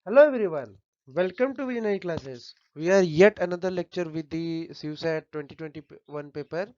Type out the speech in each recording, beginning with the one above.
Hello everyone, welcome to Vinay classes. We are yet another lecture with the CUSAT 2021 paper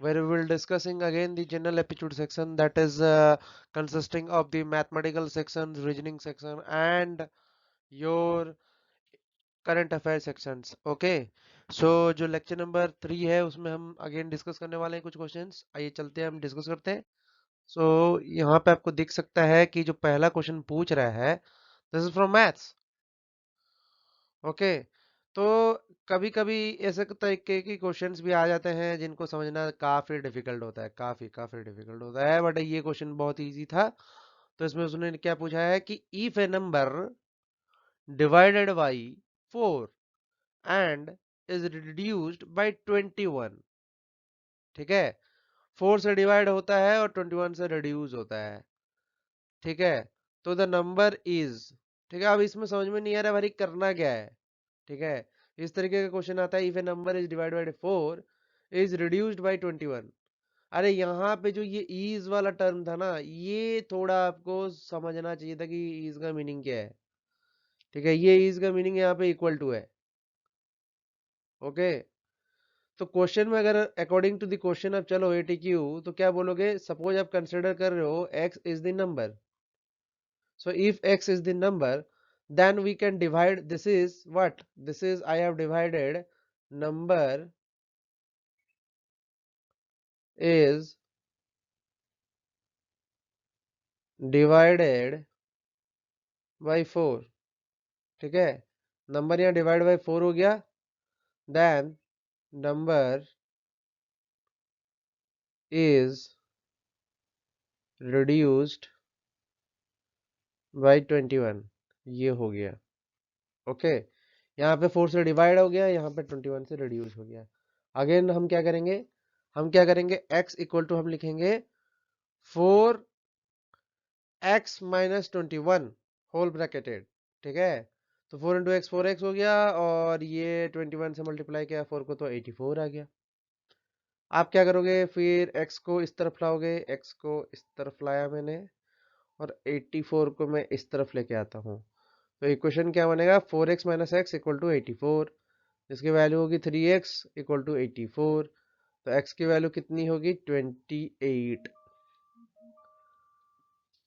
where we will discussing again the general aptitude section that is consisting of the mathematical sections, reasoning section and your current affair sections okay so जो lecture number 3 है उसमें हम again discuss करने वाले हैं कुछ questions आइए चलते हैं हम डिस्कस करते हैं सो यहाँ पे आपको दिख सकता है कि जो पहला क्वेश्चन पूछ रहा है this is from maths okay तो कभी कभी ऐसे तरीके के क्वेश्चंस भी आ जाते हैं जिनको समझना काफी डिफिकल्ट होता है काफी डिफिकल्ट होता है बट ये क्वेश्चन बहुत इजी था तो इसमें उसने क्या पूछा है कि if A number divided by 4 and is reduced by 21 ठीक है 4 से डिवाइड होता है और 21 से रिड्यूस होता है ठीक है तो द नंबर इज ठीक है अब इसमें समझ में नहीं आ रहा भाई करना क्या है ठीक है इस तरीके का क्वेश्चन आता है if A number is divide by 4 is reduced by 21 अरे यहाँ पे जो ये इज वाला टर्म था ना ये थोड़ा आपको समझना चाहिए था कि इज का मीनिंग क्या है ठीक है ये इज का मीनिंग यहाँ पे इक्वल टू है ओके तो क्वेश्चन में अगर अकॉर्डिंग टू द क्वेश्चन आप चलो एटीक्यू तो क्या बोलोगे सपोज आप कंसिडर कर रहे हो x is the number so if x is the number then we can divide this is what this is I have divided number is divided by 4 ठीक है नंबर यहाँ डिवाइड बाय 4 हो गया then number is reduced by 21 ये हो गया okay यहाँ पे 4 से डिवाइड हो गया यहाँ पे 21 से रिड्यूस हो गया अगेन हम क्या करेंगे x इक्वल टू हम लिखेंगे 4x-21 होल ब्रैकेटेड ठीक है तो 4 इंटू एक्स 4x हो गया और ये 21 से मल्टीप्लाई किया 4 को तो 84 आ गया आप क्या करोगे फिर x को इस तरफ लाओगे x को इस तरफ लाया मैंने और 84 को मैं इस तरफ लेके आता हूँ तो इक्वेशन क्या बनेगा 4x minus x equal to 84 जिसकी वैल्यू होगी 3x इक्वल टू 84 तो x की वैल्यू कितनी होगी 28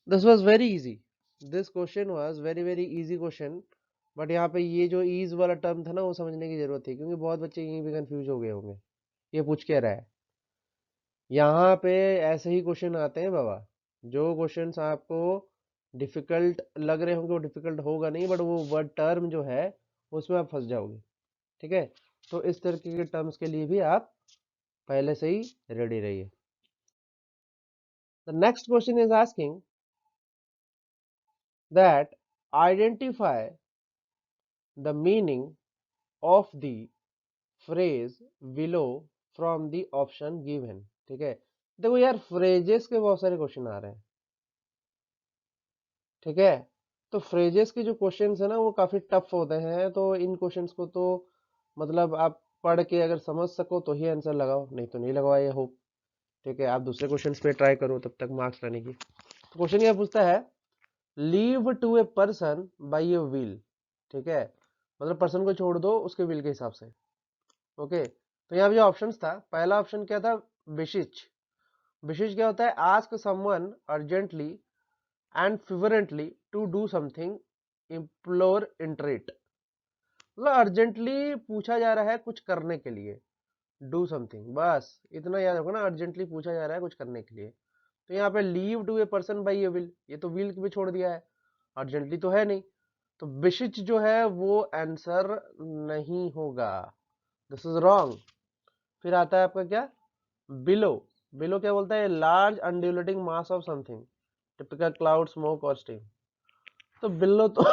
this was very easy this question was very easy question but यहाँ पे ये जो ईज वाला टर्म था ना वो समझने की जरूरत थी क्योंकि बहुत बच्चे यहीं पे कंफ्यूज हो गए होंगे ये पूछ क्या रहा है यहाँ पे ऐसे ही क्वेश्चन आते हैं बाबा जो क्वेश्चंस आपको डिफिकल्ट लग रहे होंगे वो डिफिकल्ट होगा नहीं बट वो वर्ड टर्म जो है उसमें आप फंस जाओगे ठीक है तो इस तरीके के टर्म्स के लिए भी आप पहले से ही रेडी रहिए the next question is asking that identify the meaning of the phrase below from the option given ठीक है देखो यार फ्रेजेस के बहुत सारे क्वेश्चन आ रहे हैं ठीक है तो फ्रेजेस के जो क्वेश्चंस है ना वो काफी टफ होते हैं तो इन क्वेश्चंस को तो मतलब आप पढ़ के अगर समझ सको तो ही आंसर लगाओ नहीं तो नहीं लगाओ आई होप ठीक है आप दूसरे क्वेश्चंस पे ट्राई करो तब तक मार्क्स लाने की तो क्वेश्चन क्या पूछता है leave to a person by a will ठीक है मतलब पर्सन को छोड़ दो उसके विल के हिसाब से ओके तो यहाँ पे जो ऑप्शंस था पहला ऑप्शन क्या था विशिच विशिच क्या होता है ask someone urgently and fervently to do something implore entreat मतलब अर्जेंटली पूछा जा रहा है कुछ करने के लिए डू समथिंग बस इतना याद रखो ना अर्जेंटली पूछा जा रहा है कुछ करने के लिए तो यहाँ पे leave to a person by a will ये तो विल भी छोड़ दिया है अर्जेंटली तो है नहीं तो विशिच जो है वो आंसर नहीं होगा दिस इज रॉन्ग फिर आता है आपका क्या बिलो बिलो क्या बोलता है large undulating mass of something typical cloud smoke और स्टीम तो बिलो तो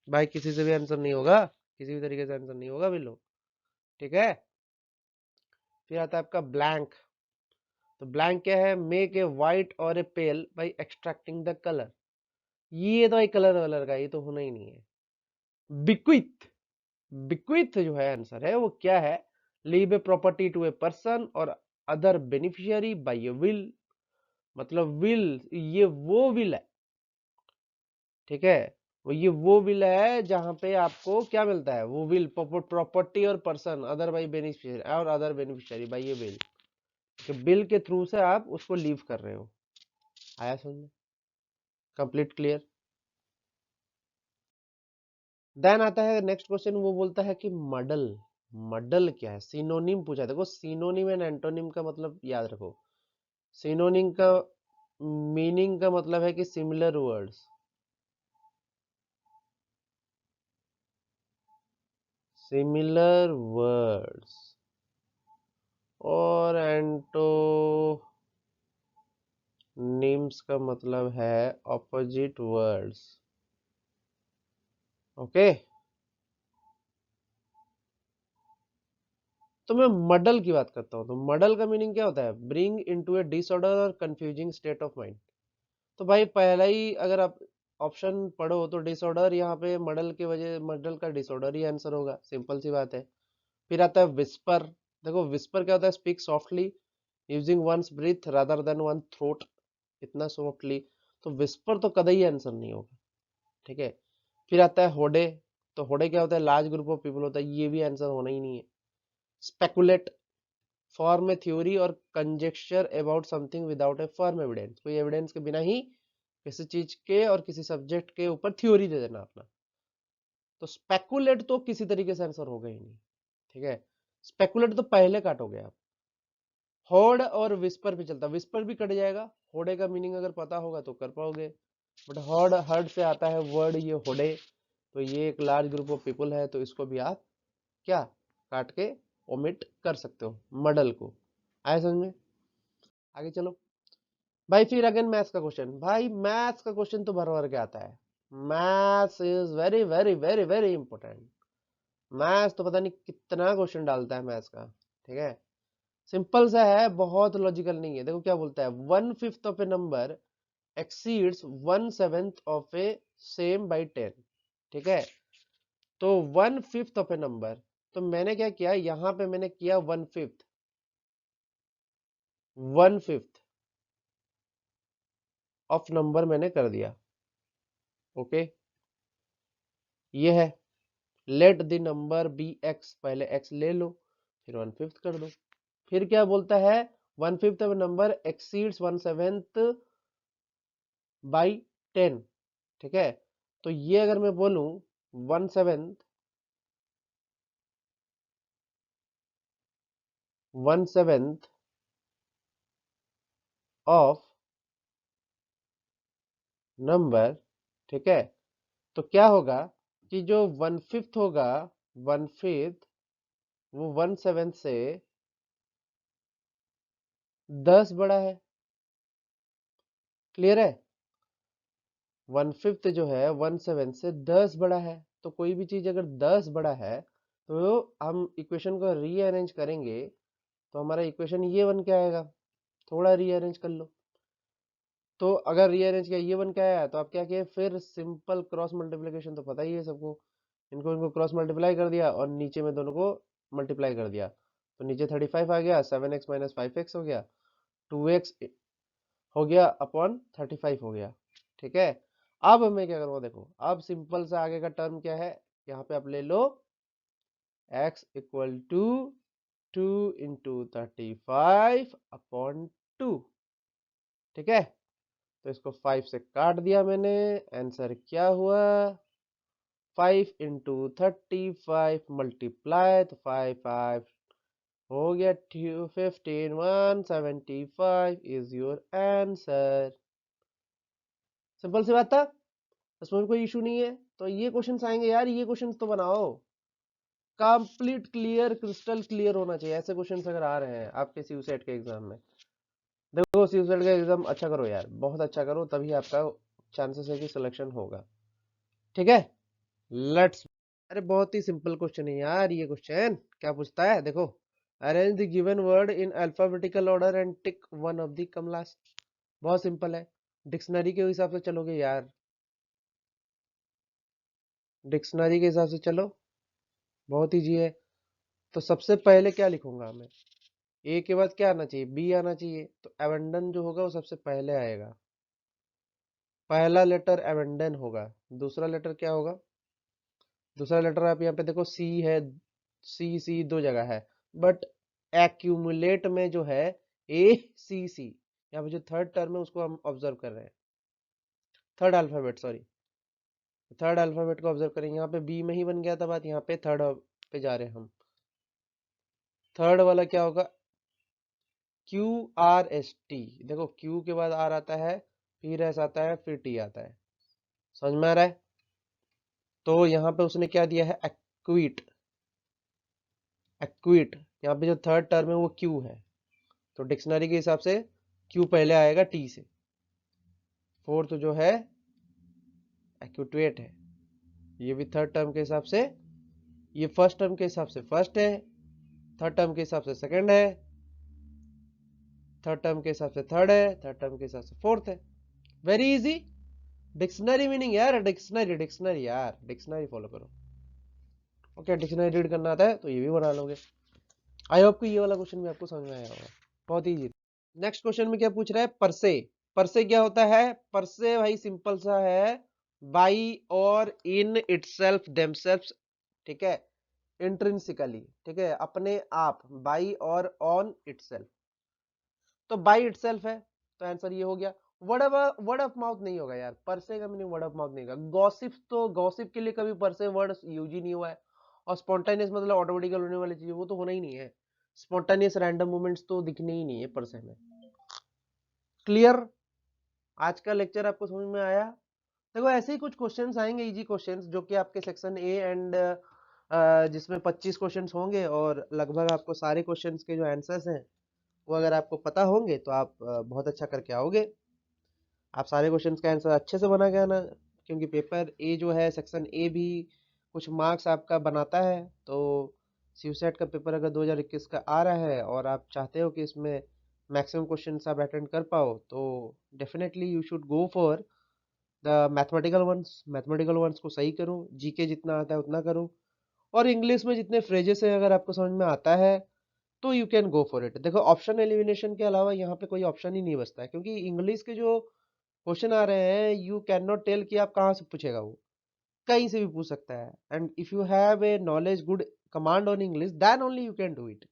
भाई किसी से भी आंसर नहीं होगा किसी भी तरीके से आंसर नहीं होगा बिलो ठीक है फिर आता है आपका ब्लैंक तो ब्लैंक क्या है मेक ए व्हाइट और ए पेल बाय एक्सट्रैक्टिंग द कलर ये तो एक कलर वलर का ये तो होना ही नहीं है बिक्विथ बिक्विथ जो है आंसर है वो क्या है leave a property to a person और other beneficiary by a will मतलब विल ये वो विल है ठीक है ये वो विल है जहां पे आपको क्या मिलता है, वो विल प्रॉपर्टी और पर्सन अदर बाई बेनिफिशियरी और अदर बेनिफिशियरी बाई ये विल, कि बिल के थ्रू से आप उसको लीव कर रहे हो। आया समझ में? Complete clear. देन आता है नेक्स्ट क्वेश्चन, वो बोलता है कि मॉडल, मॉडल क्या है, सिनोनिम पूछा है। देखो सिनोनिम एंड एंटोनिम का मतलब याद रखो। सिनोनिम का मीनिंग का मतलब है कि सिमिलर वर्ड्स, सिमिलर वर्ड्स, और एंटोनिम्स का मतलब है ऑपोजिट वर्ड्स। ओके, तो मैं मॉडल की बात करता हूँ। तो मॉडल का मीनिंग क्या होता है, ब्रिंग इनटू ए डिसऑर्डर और कंफ्यूजिंग स्टेट ऑफ माइंड। तो भाई पहला ही अगर आप ऑप्शन पढ़ो तो डिसऑर्डर, यहाँ पे मॉडल की वजह, मॉडल का डिसऑर्डर ही आंसर होगा, सिंपल सी बात है। फिर आता है विस्पर। देखो विस्पर क्या होता है, speak softly using one's breath rather than one throat, इतना सॉफ्टली। तो विस्पर तो कदा ही आंसर नहीं होगा, ठीक है। फिर आता है होडे। तो होडे क्या होता है, लार्ज ग्रुप ऑफ पीपल होता है, ये भी आंसर होना ही नहीं है। स्पेकुलेट, फॉर्म ए थ्योरी और conjecture about something without A firm evidence, कोई एविडेंस के बिना ही किसी चीज के और किसी सब्जेक्ट के ऊपर थ्योरी दे देना अपना। तो स्पेकुलेट तो किसी तरीके से आंसर होगा ही नहीं, ठीक है। स्पेकुलेट तो पहले काटोगे आप। होड़ और विस्पर भी चलता, विस्पर भी कट जाएगा। होड़े का मीनिंग अगर पता होगा तो कर पाओगे, बट हर्ड, हर्ड से आता है वर्ड ये होड़े। तो ये एक लार्ज ग्रुप ऑफ पीपल है, तो इसको भी आप क्या काट के ओमिट कर सकते हो मॉडल को। आया समझ में? आगे चलो भाई। फिर अगेन मैथ्स का क्वेश्चन। भाई मैथ्स का क्वेश्चन तो भर भर के आता है। Maths is very very very very important. Maths तो पता नहीं कितना क्वेश्चन डालता है मैथ्स का, ठीक है। सिंपल सा है, बहुत लॉजिकल नहीं है। देखो क्या बोलता है, 1/5 of A number exceeds 1/7 of A same by 10, ठीक है। तो 1/5 ऑफ ए नंबर, तो मैंने क्या किया यहाँ पे, मैंने किया 1/5, 1/5 ऑफ नंबर मैंने कर दिया। ओके, ये है let the number be x, पहले एक्स ले लो फिर 1/5 कर दो। फिर क्या बोलता है, 1/5 ऑफ नंबर एक्सीड्स 1/7 बाई 10, ठीक है। तो ये अगर मैं बोलूं 1/7 ऑफ नंबर, ठीक है। तो क्या होगा कि जो 1/5 होगा, 1/5 वो 1/7 से 10 बड़ा है। क्लियर है? 1/5 जो है 1/7 से 10 बड़ा है। तो कोई भी चीज अगर 10 बड़ा है तो हम इक्वेशन को रीअरेंज करेंगे, तो हमारा इक्वेशन ये बन के आएगा। थोड़ा रीअरेंज कर लो। तो अगर रीअरेंज किया ये बन के आया, तो आप क्या किए, फिर सिंपल क्रॉस मल्टीप्लिकेशन तो पता ही है सबको। इनको इनको क्रॉस मल्टीप्लाई कर दिया और नीचे में दोनों को मल्टीप्लाई कर दिया। तो नीचे 35 आ गया, 7x माइनस 5x हो गया, 2x हो गया अपॉन 35 हो गया, ठीक है। अब मैं क्या करूँगा, देखो अब सिंपल सा आगे का टर्म क्या है, यहाँ पे आप ले लो x equal to 2 into 35 upon 2, ठीक है। तो इसको 5 से काट दिया मैंने, आंसर क्या हुआ, 5 इंटू 35 मल्टीप्लाई, तो 5 हो गया 15, 175 इज योर आंसर। सिंपल सी बात था, इसमें कोई इशू नहीं है। तो ये क्वेश्चंस आएंगे यार, ये क्वेश्चंस तो बनाओ, कंप्लीट क्लियर, क्रिस्टल क्लियर होना चाहिए। ऐसे क्वेश्चंस अगर आ रहे हैं आपके सीयूसेट के एग्जाम में, देखो सीयूसेट का एग्जाम अच्छा करो यार, बहुत अच्छा करो, तभी आपका चांसेस है कि सिलेक्शन होगा, ठीक है। लेट्स, अरे बहुत ही सिंपल क्वेश्चन है यार ये क्वेश्चन। क्या पूछता है, देखो, arrange the given word in alphabetical order and tick one of the come last. बहुत सिंपल है, डिक्शनरी के हिसाब से चलोगे यार, डिक्शनरी के हिसाब से चलो, बहुत ईजी है। तो सबसे पहले क्या लिखूंगा मैं, ए के बाद क्या आना चाहिए, बी आना चाहिए। तो एबंडन जो होगा वो सबसे पहले आएगा, पहला लेटर एबंडन होगा, दूसरा लेटर क्या होगा? दूसरा लेटर आप यहाँ पे देखो सी है, सी दो जगह है, बट एक्यूमुलेट में जो है ए सी, यहाँ पे जो थर्ड टर्म है उसको हम ऑब्जर्व कर रहे हैं, third alphabet, sorry, third alphabet को ऑब्जर्व करेंगे। यहाँ पे बी में ही बन गया था बात, यहाँ पे थर्ड पे जा रहे हैं हम। थर्ड वाला क्या होगा? Q R S T. देखो क्यू के बाद आर आता है, फिर एस आता है, फिर टी आता है। समझ में आ रहा है? तो यहाँ पे उसने क्या दिया है? एक्विट। एक्विट, यहाँ पे जो थर्ड टर्म है वो क्यू है, तो डिक्शनरी के हिसाब से क्यू पहले आएगा टी से। फोर्थ जो है एक्यूटेट है, ये भी थर्ड टर्म के हिसाब से, ये फर्स्ट टर्म के हिसाब से फर्स्ट है, थर्ड टर्म के हिसाब से सेकंड है, थर्ड टर्म के हिसाब से थर्ड है, थर्ड टर्म के हिसाब से फोर्थ है। Very easy. डिक्शनरी मीनिंग यार, डिक्शनरी डिक्शनरी यार, डिक्शनरी फॉलो करो। ओके, डिक्शनरी रीड करना आता है तो ये भी बना लोगे। आई होप कि ये वाला क्वेश्चन भी आपको समझ में आया होगा, बहुत इजी। नेक्स्ट क्वेश्चन में क्या पूछ रहा है? परसे। परसे क्या होता है? परसे भाई सिंपल सा है, बाई और इन इटसेल्फ देमसेल्फ, ठीक है, इंट्रिंसिकली, ठीक है, अपने आप, बाई और ऑन इटसेल्फ, तो बाई इटसेल्फ है, तो आंसर ये हो गया। वर्ड ऑफ माउथ नहीं होगा यार, परसे का मीनिंग वर्ड ऑफ माउथ नहीं होगा। गॉसिप, तो गॉसिप के लिए कभी परसे वर्ड यूज ही नहीं हुआ है। और स्पॉन्टेनियस मतलब ऑटोमेटिकल होने वाली चीज, वो तो होना ही नहीं है। स्पॉन्टेनियस रैंडम मूवमेंट्स तो दिखने ही नहीं है परसे में। क्लियर? आज का लेक्चर आपको समझ में आया? देखो ऐसे ही कुछ क्वेश्चंस आएंगे, इजी क्वेश्चंस, जो कि आपके सेक्शन ए एंड जिसमें 25 क्वेश्चंस होंगे, और लगभग आपको सारे क्वेश्चंस के जो आंसर्स हैं वो अगर आपको पता होंगे तो आप बहुत अच्छा करके आओगे। आप सारे क्वेश्चंस का आंसर अच्छे से बना के आना, क्योंकि पेपर ए जो है, सेक्शन ए भी कुछ मार्क्स आपका बनाता है। तो सीयूसेट का पेपर अगर 2021 का आ रहा है और आप चाहते हो कि इसमें मैक्सिमम क्वेश्चंस आप अटेंड कर पाओ, तो definitely you should go for the mathematical ones को सही करो, जीके जितना आता है उतना करो, और इंग्लिश में जितने फ्रेजेस है अगर आपको समझ में आता है तो you can go for it. देखो ऑप्शन एलिमिनेशन के अलावा यहाँ पे कोई ऑप्शन ही नहीं बचता है, क्योंकि इंग्लिश के जो क्वेश्चन आ रहे हैं, यू कैन नॉट टेल कि आप कहाँ से पूछेगा, वो कहीं से भी पूछ सकता है। And if you have a knowledge, good command on English, then only you can do it.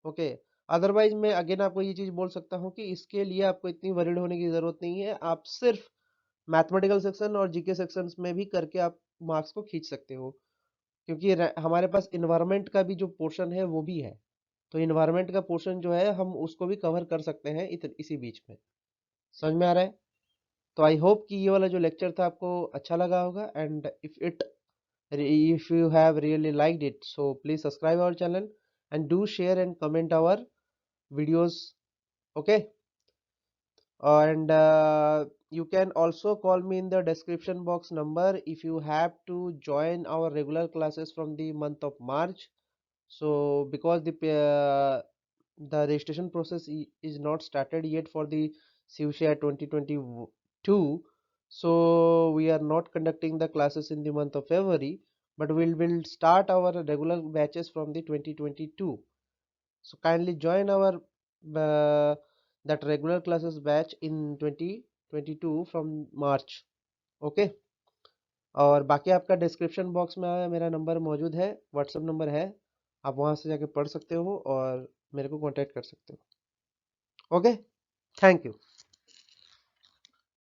Okay, otherwise मैं अगेन आपको ये चीज बोल सकता हूँ कि इसके लिए आपको इतनी वरीड होने की जरूरत नहीं है। आप सिर्फ मैथमेटिकल सेक्शन और जीके सेक्शंस में भी करके आप मार्क्स को खींच सकते हो, क्योंकि हमारे पास इन्वायरमेंट का भी जो पोर्शन है वो भी है। तो इन्वायरमेंट का पोर्शन जो है हम उसको भी कवर कर सकते हैं इसी बीच में। समझ में आ रहा है? तो आई होप कि ये वाला जो लेक्चर था आपको अच्छा लगा होगा, and if you have really liked it, so please subscribe our channel and do share and comment our videos. Okay, and you can also call me in the description box number if you have to join our regular classes from the month of March. So because the registration process is not started yet for the CUSHA 2022, so we are not conducting the classes in the month of February, but will start our regular batches from the 2022. So kindly join our uh, that regular classes batch in 2022 from March. Okay, और बाकी आपका description box में मेरा number मौजूद है, WhatsApp number है, आप वहां से जाके पढ़ सकते हो और मेरे को कांटेक्ट कर सकते हो। Okay, thank you.